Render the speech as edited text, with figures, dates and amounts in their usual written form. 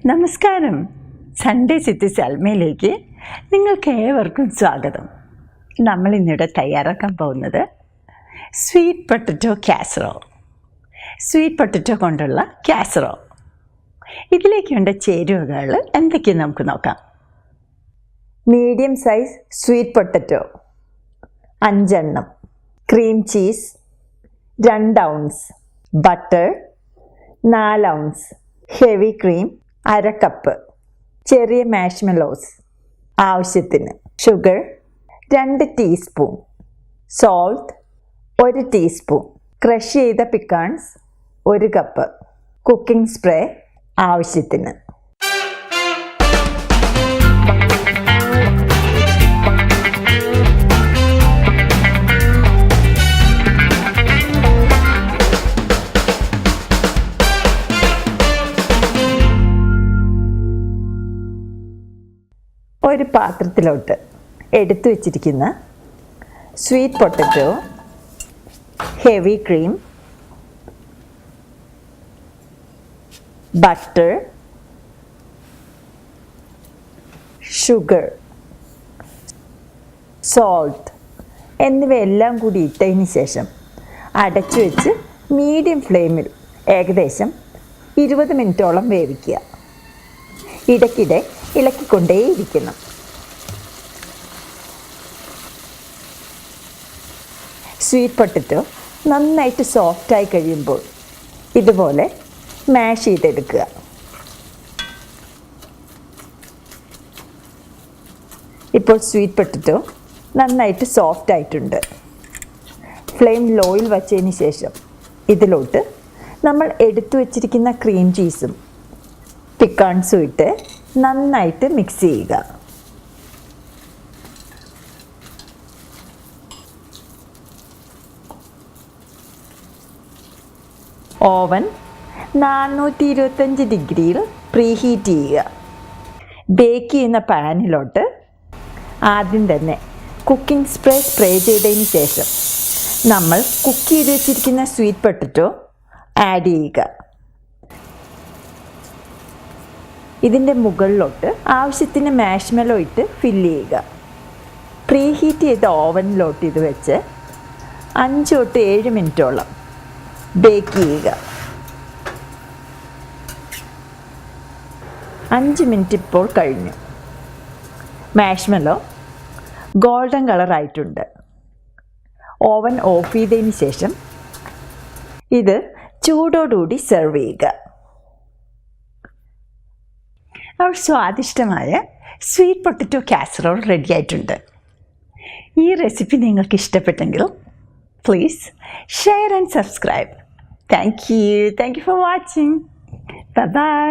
നമസ്കാരം. Sunday city സെൽമയിലേക്ക് നിങ്ങൾക്ക് ഏവർക്കും സ്വാഗതം. നമ്മൾ ഇന്നിവിടെ തയ്യാറാക്കാൻ പോകുന്നത് sweet potato casserole. Sweet potato കൊണ്ടുള്ള കാസറോൾ. ഇതിലേക്ക് വേണ്ട ചേരുവകൾ എന്തൊക്കെയെന്ന് നമുക്ക് നോക്കാം. മീഡിയം സൈസ് സ്വീറ്റ് പൊട്ടറ്റോ 5 എണ്ണം, cream cheese 2 ounce, butter 4 ounce, heavy cream 1/2 cup, ചെറിയ മാഷ്മെലോസ് ആവശ്യത്തിന്, sugar 2 teaspoon, salt 1 teaspoon, crush ചെയ്ത പിക്കാൺസ് 1 കപ്പ്, കുക്കിംഗ് സ്പ്രേ ആവശ്യത്തിന്. ഒരു പാത്രത്തിലോട്ട് എടുത്തു വച്ചിരിക്കുന്ന sweet potato, heavy cream, butter, sugar, salt എന്നിവയെല്ലാം കൂടി ഇട്ടതിന് ശേഷം അടച്ചു വെച്ച് മീഡിയം ഫ്ലെയിമിൽ ഏകദേശം 20 മിനിറ്റോളം വേവിക്കുക. ഇടയ്ക്കിടെ ഇളക്കിക്കൊണ്ടേയിരിക്കണം. സ്വീറ്റ് പൊട്ടറ്റോ നന്നായിട്ട് സോഫ്റ്റായി കഴിയുമ്പോൾ ഇതുപോലെ മാഷ് ചെയ്തെടുക്കുക. ഇപ്പോൾ സ്വീറ്റ് പൊട്ടറ്റോ നന്നായിട്ട് സോഫ്റ്റ് ആയിട്ടുണ്ട്. ഫ്ലെയിം ലോയിൽ വച്ചതിന് ശേഷം ഇതിലോട്ട് നമ്മൾ എടുത്തു വച്ചിരിക്കുന്ന ക്രീം ചീസും പിക്കാൺസും ഇട്ട് നന്നായിട്ട് മിക്സ് ചെയ്യുക. ഓവൻ 425 ഡിഗ്രിയിൽ പ്രീഹീറ്റ് ചെയ്യുക. ബേക്ക് ചെയ്യുന്ന പാനിലോട്ട് ആദ്യം തന്നെ കുക്കിംഗ് സ്പ്രേ ചെയ്തതിന് ശേഷം നമ്മൾ കുക്ക് ചെയ്ത് വെച്ചിരിക്കുന്ന സ്വീറ്റ് പൊട്ടറ്റോ ആഡ് ചെയ്യുക. ഇതിൻ്റെ മുകളിലോട്ട് ആവശ്യത്തിന് മാഷ്മെലോ ഇട്ട് ഫില്ല് ചെയ്യുക. പ്രീഹീറ്റ് ചെയ്ത ഓവനിലോട്ട് ഇത് വെച്ച് 5 തൊട്ട് 7 മിനിറ്റോളം ബേക്ക് ചെയ്യുക. 5 മിനിറ്റ് ഇപ്പോൾ കഴിഞ്ഞു. മാഷ്മെലോ ഗോൾഡൻ കളറായിട്ടുണ്ട്. ഓവൻ ഓഫ് ചെയ്തതിന് ശേഷം ഇത് ചൂടോടുകൂടി സെർവ് ചെയ്യുക. അവർ സ്വാദിഷ്ടമായ സ്വീറ്റ് പൊട്ടറ്റോ കാസറോൾ റെഡി ആയിട്ടുണ്ട്. ഈ റെസിപ്പി നിങ്ങൾക്ക് ഇഷ്ടപ്പെട്ടെങ്കിൽ please share and subscribe. Thank you for watching. By.